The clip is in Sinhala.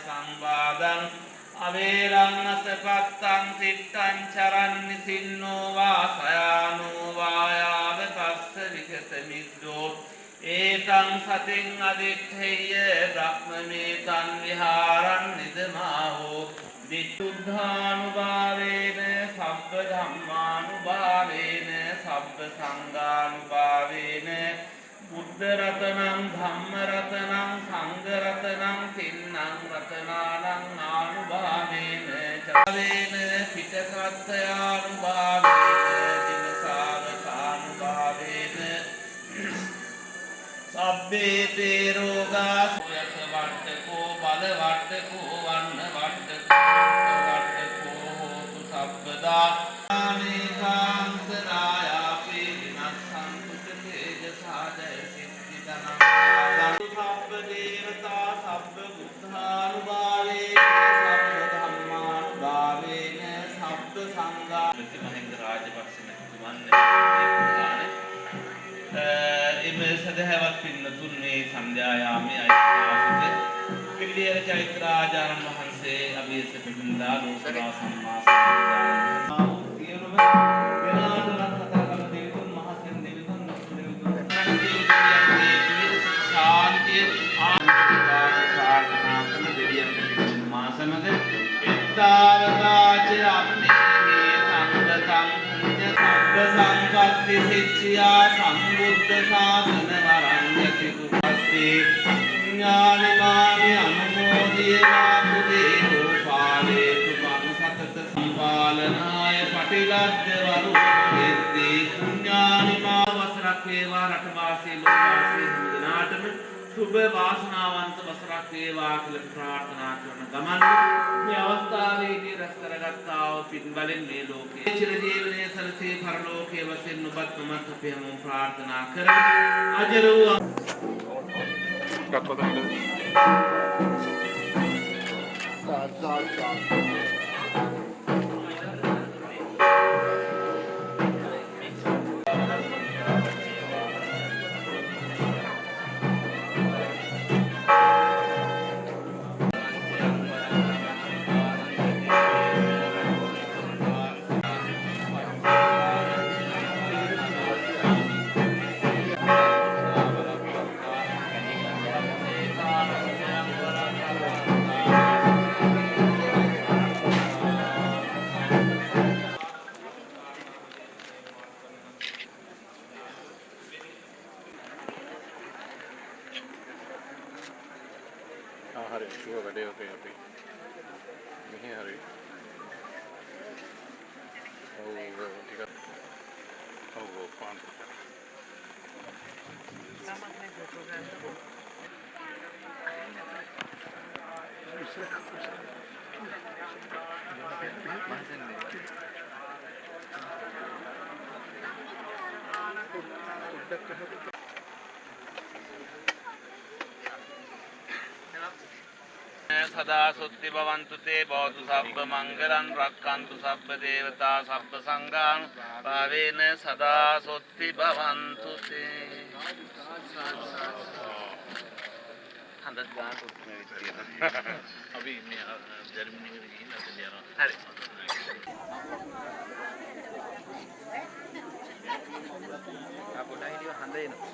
සංවාදං අවේරං අසපත්තං තිට්ඨං චරන් නිසින්නෝ වාසයානෝ වායාව තස්ස විගත මිද්දෝ ඒතං සතින් අදිත්තේය බ්‍රහ්මමේතං විහාරං නිදමාහෝ දිට්ඨුද්ධානුභාවේන සබ්බ ධම්මානුභාවේන සබ්බ සංඝානුභාවේන බුද්ධ රතනං ධම්ම රතනං සංඝ රතනං තින්නං රතනානං ආනුභාවේන චාවේන පිටකත්තයානුභාවේන දිනසාවකානුභාවේන සබ්බේ තේ රෝගා සුයස වට්ටකෝ බල වට්ටකෝ වන්න වට්ටකෝ වට්ටකෝ හෝතු සබ්බදා ආනේකාන්තනායාපි විනස්සන්තු තේජසාදය සිද්ධිතනං සබ්බ දේවතා සබ්බ බුද්ධානුභාවේන සබ්බ ධම්මානුභාවේන සබ්බ සංඝා මහින්ද රාජපක්ෂ සදහැවත් පින්නතුන් මේ සන්ධ්‍යායාමයේ අයිතිවාසික පිළියෙල චෛත්‍රාචාර්යන් වහන්සේ අභියස පිළිඳා ලෝකරා සම්මා සම්බුද්ධ සියලුම වෙනාදලත් කතා කරන දෙවිතුන් මහසෙන් දෙවිතුන් නුසු දෙවිතුන් ශාන්තිය ආනන්දවා ප්‍රාර්ථනා කරන දෙවියන් පිළිතුන් මා සමග එත්තාවතාච අම්මේ සංගතං පුඤ්ඤ සබ්බ සංපත්ති සිච්ඡියා සම්බුද්ධ ශාසන වරඤ්ඤති කුපස්සේ ඥානිමානි අනුමෝදිය වාසුදේවෝ පාලේතු මං සතත සම්පාලනාය පටිලද්ද වරුහෙද්දී ඥානිමා වසරක් වේවා රටවාසී ලෝකවාසී හැමදෙනාටම සුබ වාසනාවන්ත වසරක් වේවා කියලා ප්‍රාර්ථනා කරන ගමන් මේ අවස්ථාවේදී රැස් කරගත්තා වූ පින්බලෙන් මේ ලෝකයේ චිර ජීවනයේ සලසේ පරලෝකයේ වශයෙන් ඔබත් මමත් අපි හැමෝම ප්‍රාර්ථනා කරමු අජර වූ හරි ෂුවර් වැඩේ ඔකේ අපි මෙහි හරි ඔව් ටිකක් ඔව් පාන් සදා සුත්ති භවන්තු තේ බෝධු සබ්බ මංගලං රක්칸තු සබ්බ දේවතා සබ්බ සංඝාන් භාවේන සදා සුත්ති භවන්තු තේ හන්දත් ගාන උත්මේ විදියට අපි මේ ජර්මනි එකේ ගිහින් අද යනවා හරි අපෝලා හිටිය හන්ද එනවා